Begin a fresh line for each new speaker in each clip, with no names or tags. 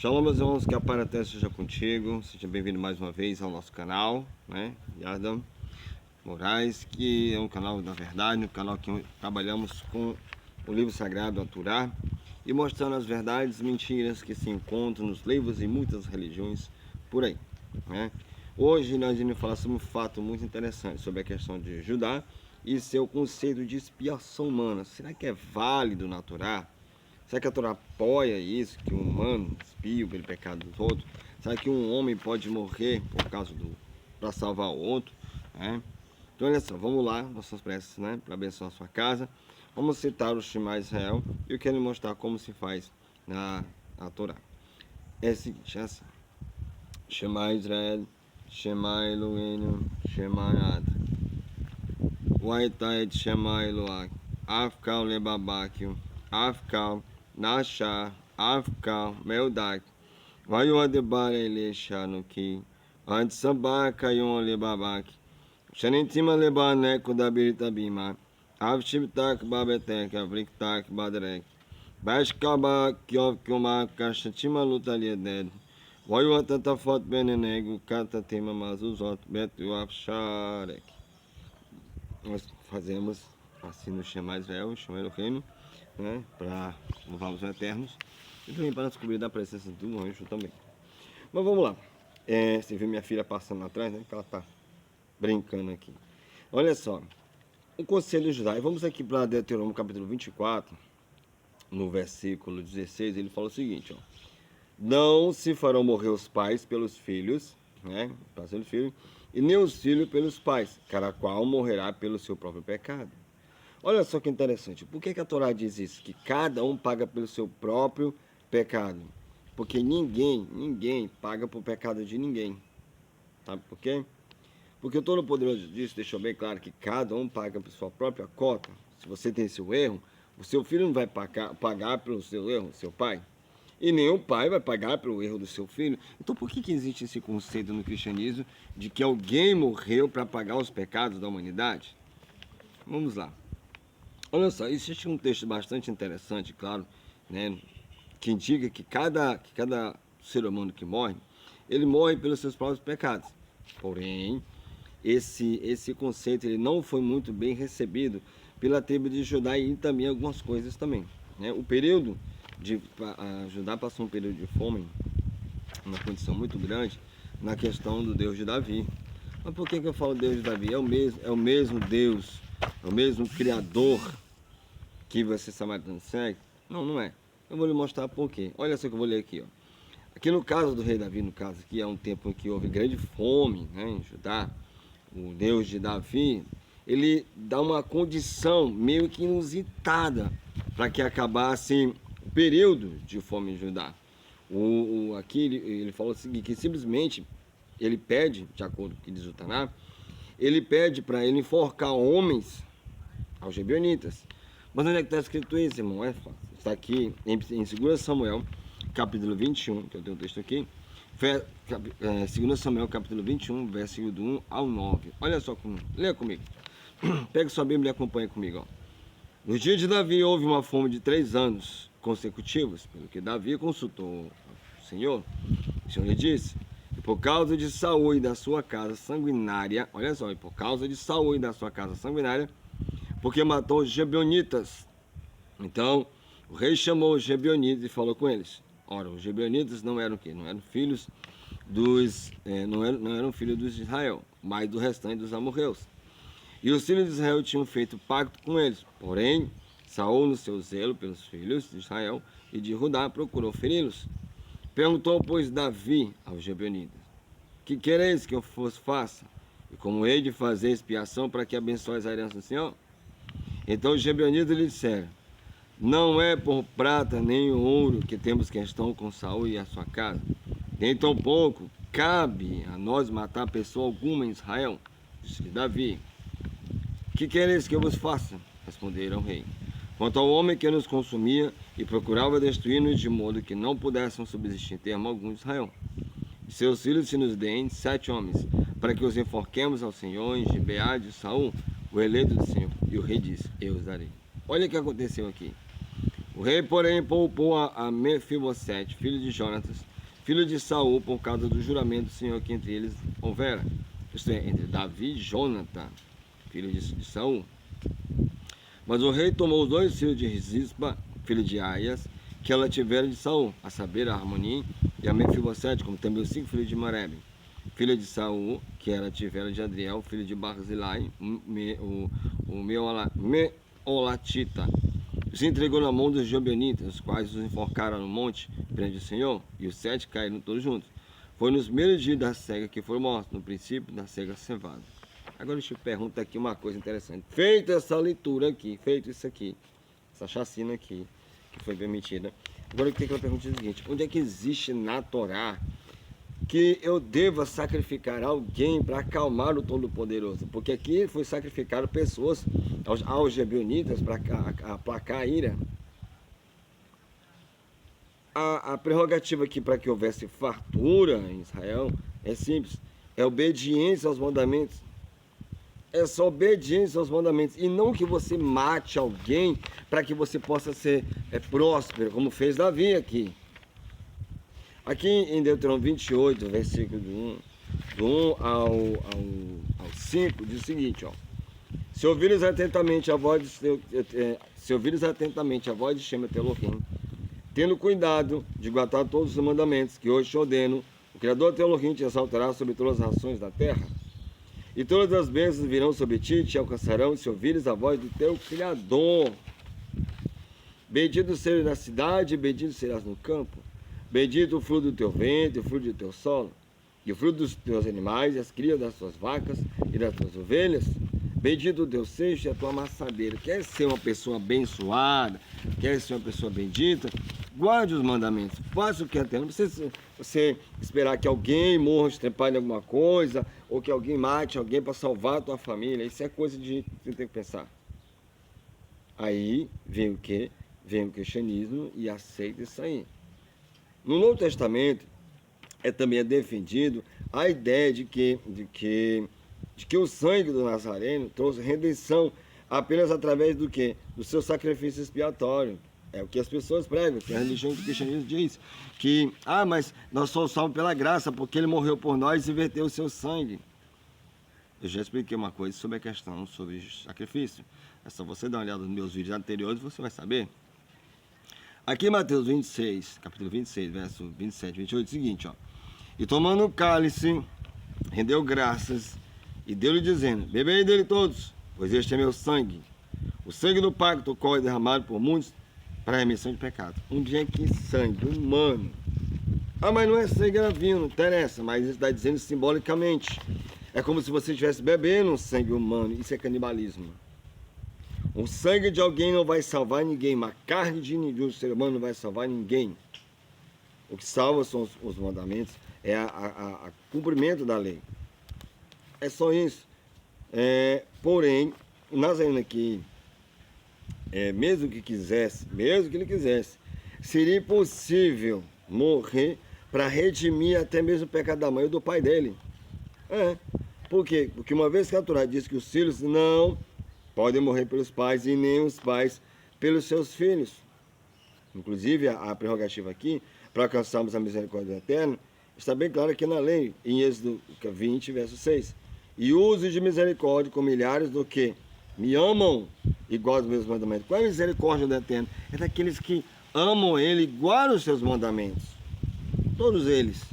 Shalom, meus irmãos, que a paz até seja contigo. Seja bem-vindo mais uma vez ao nosso canal, né? Yadam Moraes, que é um canal da verdade, um canal que trabalhamos com o livro sagrado, a Torá, e mostrando as verdades e mentiras que se encontram nos livros e muitas religiões por aí, né? Hoje nós vamos falar sobre um fato muito interessante, sobre a questão de Judá e seu conceito de expiação humana. Será que é válido na Torá? Será que a Torá apoia isso, que um humano expia pelo pecado dos outros? Será que um homem pode morrer por causa para salvar o outro? Né? Então olha só, vamos lá, nossas preces, né, para abençoar a sua casa. Vamos citar o Shema Israel e eu quero mostrar como se faz na Torá. É o seguinte, é assim. Shema Israel, Shema Eloheinu, Shema Yad. Waitai Shema Eloak, Afkal Lebabakio, Afkal Nasha, Afkal Meldak, Vayuadebar Eleshanuki, Antsabaka Yon Lebabak, Shanitima Lebaneco da Biritabima, Avshibtak Babetek, Avriktak Badrek, Bashkaba Kyovkuma Kashatima Lutalieded, Vayuatatafot Benenego, Katatima Mazuzot, Betu Afsharek. Nós fazemos assim no Shema Israel, Shema Eloheinu, né, para louvarmos os eternos e também para descobrir da presença do anjo também. Mas vamos lá. Você vê minha filha passando atrás, né, que ela está brincando aqui. Olha só, o conselho judaico. Vamos aqui para Deuteronômio capítulo 24, no versículo 16, ele fala o seguinte, ó: não se farão morrer os pais pelos filhos, né, pelos filhos, e nem os filhos pelos pais, cada qual morrerá pelo seu próprio pecado. Olha só que interessante, por que a Torá diz isso? Que cada um paga pelo seu próprio pecado. Porque ninguém paga por pecado de ninguém. Sabe por quê? Porque o Todo-Poderoso disso deixou bem claro que cada um paga por sua própria cota. Se você tem seu erro, o seu filho não vai pagar pelo seu erro, seu pai. E nem o pai vai pagar pelo erro do seu filho. Então por que existe esse conceito no cristianismo de que alguém morreu para pagar os pecados da humanidade? Vamos lá. Olha só, existe um texto bastante interessante, claro, né, que indica que cada ser humano que morre, ele morre pelos seus próprios pecados. Porém, esse conceito ele não foi muito bem recebido pela tribo de Judá e também algumas coisas também, né? O período Judá passou um período de fome, uma condição muito grande na questão do Deus de Davi. Mas por que eu falo Deus de Davi? É o mesmo Deus, é o mesmo Criador que você samaritano segue? Não, não é. Eu vou lhe mostrar por quê. Olha só que eu vou ler aqui, ó. Aqui no caso do rei Davi, no caso aqui, é um tempo em que houve grande fome, né, em Judá. O Deus de Davi, ele dá uma condição meio que inusitada para que acabasse o período de fome em Judá. Aqui ele falou o seguinte, que simplesmente ele pede, de acordo com o que diz o Taná, ele pede para ele enforcar homens aos gibeonitas. Mas onde é que está escrito isso, irmão? É fácil. Está aqui em 2 Samuel, capítulo 21, que eu tenho um texto aqui. 2 Samuel, capítulo 21, versículo do 1 ao 9. Olha só, leia comigo. Pega sua Bíblia e acompanha comigo, ó. Nos dias de Davi houve uma fome de 3 anos consecutivos, pelo que Davi consultou o Senhor. O Senhor lhe disse: e por causa de Saul e da sua casa sanguinária, olha só, e por causa de Saul e da sua casa sanguinária, porque matou os Gebeonitas. Então o rei chamou os Gebeonitas e falou com eles. Ora, os Gebeonitas não eram o quê? Não eram filhos não eram filhos dos Israel, mas do restante dos amorreus. E os filhos de Israel tinham feito pacto com eles. Porém, Saul, no seu zelo pelos filhos de Israel e de Judá, procurou feri-los. Perguntou, pois, Davi aos Gebeonitas: que quereis que eu faça? E como hei de fazer expiação para que abençoe a herança do Senhor? Então os Gebeonitas lhe disseram: não é por prata nem ouro que temos questão com Saul e a sua casa, nem tampouco cabe a nós matar pessoa alguma em Israel. Disse Davi: que quereis que eu vos faça? Responderam ao rei: quanto ao homem que nos consumia e procurava destruir-nos de modo que não pudéssemos subsistir em termo algum de Israel, e seus filhos se nos deem 7 homens, para que os enforquemos ao Senhor em Gibeá de Saul, o eleito do Senhor. E o rei disse: eu os darei. Olha o que aconteceu aqui. O rei, porém, poupou a Mefibosete, filho de Jonatas, filho de Saul, por causa do juramento do Senhor que entre eles houvera. Isto é, entre Davi e Jonathan, filho de Saul. Mas o rei tomou os 2 filhos de Rispa, filho de Aias, que ela tivera de Saul, a saber, a Harmonim e a Mefibosete, como também os 5 filhos de Morebe, filho de Saul, que ela tivera de Adriel, filho de Barzilai, o Meolatita. Se entregou na mão dos Gibeonitas, os quais os enforcaram no monte perante o Senhor, e os 7 caíram todos juntos. Foi nos primeiros dias da cega que foram mortos, no princípio da cega cevada. Agora deixa eu perguntar aqui uma coisa interessante. Feita essa leitura aqui, feito isso aqui, essa chacina aqui, que foi permitida. Agora eu tenho que perguntar o seguinte: onde é que existe na Torá que eu deva sacrificar alguém para acalmar o Todo-Poderoso? Porque aqui foi sacrificado pessoas aos Gibeonitas para aplacar a ira. A prerrogativa aqui para que houvesse fartura em Israel é simples: é obediência aos mandamentos. É só obediência aos mandamentos. E não que você mate alguém para que você possa ser próspero, como fez Davi aqui. Aqui em Deuteronômio 28, versículo do 1 ao 5, diz o seguinte, ó: se ouvires atentamente a voz de Shema teu Elohim, tendo cuidado de guardar todos os mandamentos que hoje te ordeno, o Criador teu Elohim te exaltará sobre todas as nações da terra. E todas as bênçãos virão sobre ti e te alcançarão, se ouvires a voz do teu Criador. Bendito sejas na cidade, bendito serás no campo. Bendito o fruto do teu ventre, o fruto do teu solo, e o fruto dos teus animais, e as crias das tuas vacas e das tuas ovelhas. Bendito o teu seixo e a tua maçadeira. Quer ser uma pessoa abençoada, quer ser uma pessoa bendita, guarde os mandamentos, faça o que é teu. Não precisa você esperar que alguém morra estrepado em alguma coisa, ou que alguém mate alguém para salvar a tua família. Isso é coisa de você ter que pensar. Aí vem o quê? Vem o cristianismo e aceita isso aí. No Novo Testamento também é defendido a ideia de que o sangue do Nazareno trouxe redenção apenas através do quê? Do seu sacrifício expiatório. É o que as pessoas pregam, que a religião do cristianismo diz, que, mas nós somos salvos pela graça, porque ele morreu por nós e verteu o seu sangue. Eu já expliquei uma coisa sobre a questão sobre sacrifício. É só você dar uma olhada nos meus vídeos anteriores e você vai saber. Aqui em Mateus 26, capítulo 26, verso 27 e 28, é o seguinte, ó: e tomando o cálice, rendeu graças e deu-lhe dizendo: bebei dele todos, pois este é meu sangue, o sangue do pacto, o qual é derramado por muitos para a remissão de pecados. Onde é que sangue humano? Mas não é sangue divino, não interessa, mas isso está dizendo simbolicamente. É como se você estivesse bebendo um sangue humano, isso é canibalismo. O sangue de alguém não vai salvar ninguém, mas a carne de um ser humano não vai salvar ninguém. O que salva são os mandamentos, é a cumprimento da lei. É só isso. Porém, o Nazareno aqui, mesmo que ele quisesse, seria impossível morrer para redimir até mesmo o pecado da mãe ou do pai dele. Por quê? Porque uma vez que a Torá diz que os filhos não podem morrer pelos pais e nem os pais pelos seus filhos. Inclusive, a prerrogativa aqui, para alcançarmos a misericórdia eterna, está bem claro aqui na lei, em Êxodo 20, verso 6. E use de misericórdia com milhares do que me amam e guardam os meus mandamentos. Qual é a misericórdia do Eterno? É daqueles que amam Ele e guardam os seus mandamentos. Todos eles.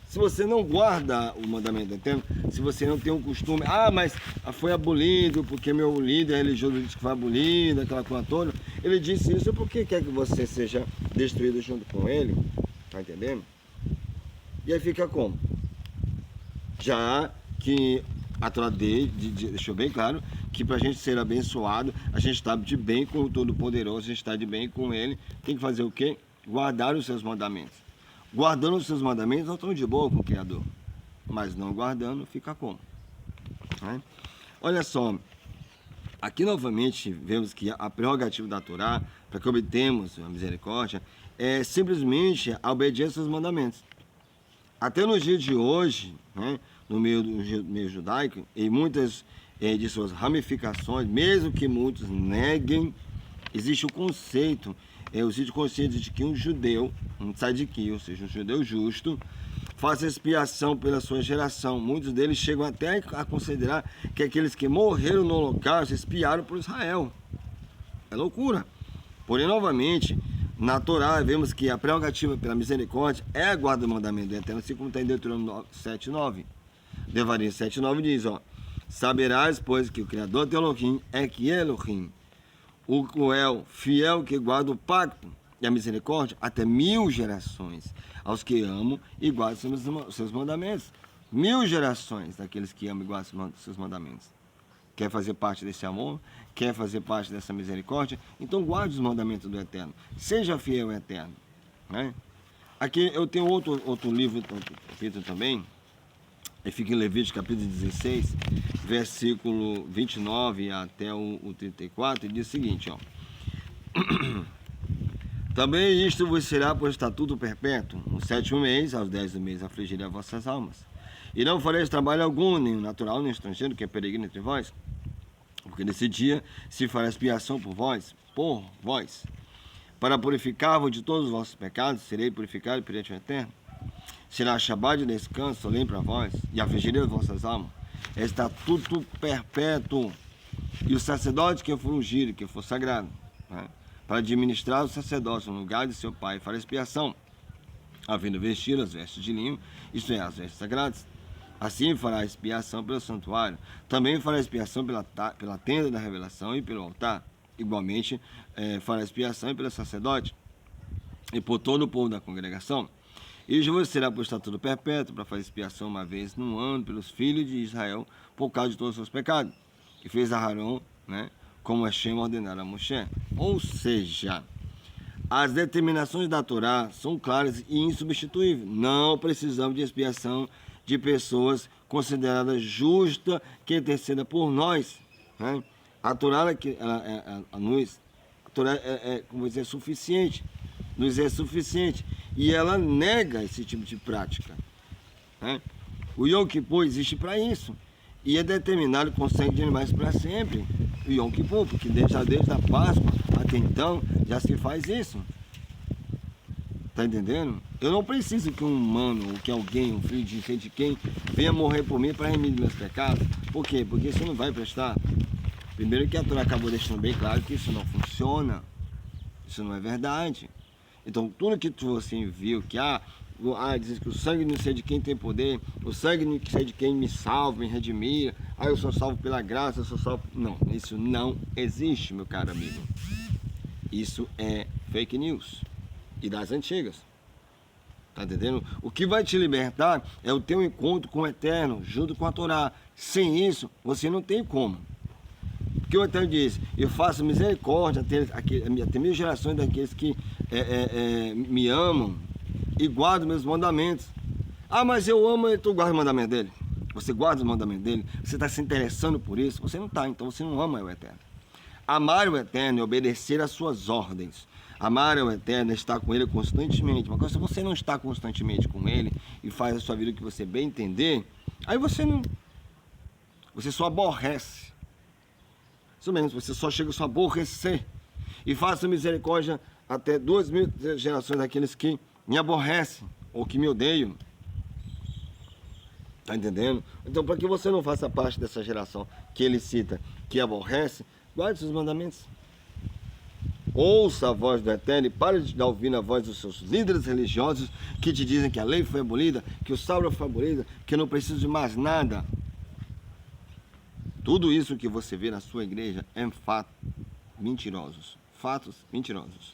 Se você não guarda o mandamento do Eterno, se você não tem um costume, mas foi abolido porque meu líder religioso disse que foi abolido, aquela coisa toda, ele disse isso porque quer que você seja destruído junto com ele, tá entendendo? E aí fica como? Já que a Torá deixou bem claro que para a gente ser abençoado, a gente está de bem com o Todo-Poderoso, a gente está de bem com Ele, tem que fazer o quê? Guardar os seus mandamentos. Guardando os seus mandamentos, nós estamos de boa com o Criador. Mas não guardando, fica como? Olha só, aqui novamente vemos que a prerrogativa da Torá, para que obtemos a misericórdia, é simplesmente a obediência aos mandamentos. Até nos dias de hoje, no meio judaico, em muitas de suas ramificações, mesmo que muitos neguem, existe o conceito eu sinto consciência de que um judeu, um tzadiki, ou seja, um judeu justo, faça expiação pela sua geração. Muitos deles chegam até a considerar que aqueles que morreram no holocausto expiaram por Israel. É loucura. Porém, novamente, na Torá, vemos que a prerrogativa pela misericórdia é a guarda do mandamento do Eterno, assim como está em Deuteronômio 7:9. Devarim 7:9 diz, ó: saberás, pois, que o Criador teu Elohim é que Elohim, o cruel, fiel que guarda o pacto e a misericórdia até 1000 gerações, aos que amam e guardam os seus mandamentos. 1000 gerações daqueles que amam e guardam os seus mandamentos. Quer fazer parte desse amor? Quer fazer parte dessa misericórdia? Então guarde os mandamentos do Eterno. Seja fiel ao Eterno. Né? Aqui eu tenho outro livro, capítulo também. E fica em Levítico capítulo 16, versículo 29 até o 34, e diz o seguinte, ó. Também isto vos será por estatuto perpétuo. No 7º mês, aos 10 do mês, afligirei as vossas almas. E não fareis trabalho algum, nem natural, nem estrangeiro, que é peregrino entre vós. Porque nesse dia se fará expiação por vós. Para purificar-vos de todos os vossos pecados, serei purificado perante o Eterno. Será Shabbat de descanso, solene para vós, e afligirei as vossas almas. É estatuto perpétuo. E o sacerdote que for ungido, que for sagrado, né, para administrar o sacerdócio no lugar de seu pai, fará expiação, havendo vestir as vestes de linho, isto é, as vestes sagradas. Assim fará expiação pelo santuário. Também fará expiação pela tenda da revelação e pelo altar. Igualmente, fará expiação pelo sacerdote e por todo o povo da congregação. E vos será por estatuto perpétuo para fazer expiação uma vez no ano pelos filhos de Israel por causa de todos os seus pecados. Que fez Aarão, né, como Hashem ordenara a Moshe. Ou seja, as determinações da Torá são claras e insubstituíveis. Não precisamos de expiação de pessoas consideradas justas que intercedam por nós. Né? A Torá, como dizer, é suficiente. Nos é suficiente. E ela nega esse tipo de prática. Né? O Yom Kippur existe para isso. E é determinado com sangue de animais para sempre. O Yom Kippur, porque desde a Páscoa até então já se faz isso. Tá entendendo? Eu não preciso que um humano, ou que alguém, um filho de sei de quem, venha morrer por mim para remir meus pecados. Por quê? Porque isso não vai prestar. Primeiro que a Torá acabou deixando bem claro que isso não funciona. Isso não é verdade. Então, tudo que você viu, que diz que o sangue não sei de quem tem poder, o sangue não sei de quem me salva, me redimir, eu sou salvo pela graça, eu sou salvo... Não, isso não existe, meu caro amigo. Isso é fake news. E das antigas. Tá entendendo? O que vai te libertar é o teu encontro com o Eterno, junto com a Torá. Sem isso, você não tem como. Porque o Eterno diz: eu faço misericórdia até 1000 gerações daqueles que me amam e guardam meus mandamentos. Mas eu amo e tu guarda o mandamento dele. Você guarda o mandamento dele, você está se interessando por isso, você não está, então você não ama o Eterno. Amar o Eterno é obedecer às suas ordens. Amar o Eterno é estar com Ele constantemente. Mas se você não está constantemente com Ele e faz a sua vida o que você bem entender, aí você só aborrece. Isso mesmo, você só chega a se aborrecer. E faça misericórdia até 2000 gerações daqueles que me aborrecem ou que me odeiam. Tá entendendo? Então, para que você não faça parte dessa geração que ele cita, que aborrece, guarde seus mandamentos. Ouça a voz do Eterno e pare de ouvir a voz dos seus líderes religiosos que te dizem que a lei foi abolida, que o sábado foi abolido, que eu não preciso de mais nada. Tudo isso que você vê na sua igreja é fato mentirosos. Fatos mentirosos.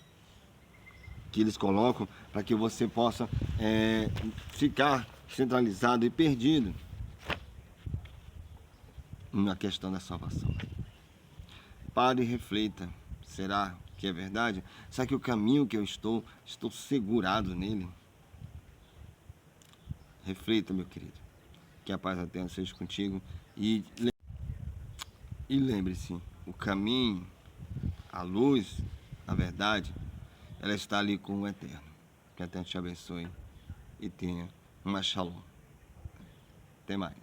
Que eles colocam para que você possa ficar centralizado e perdido na questão da salvação. Pare e reflita. Será que é verdade? Será que o caminho que eu estou segurado nele? Reflita, meu querido. Que a paz eterna seja contigo. E lembre-se, o caminho, a luz, a verdade, ela está ali com o Eterno. Que o Eterno te abençoe e tenha uma shalom. Até mais.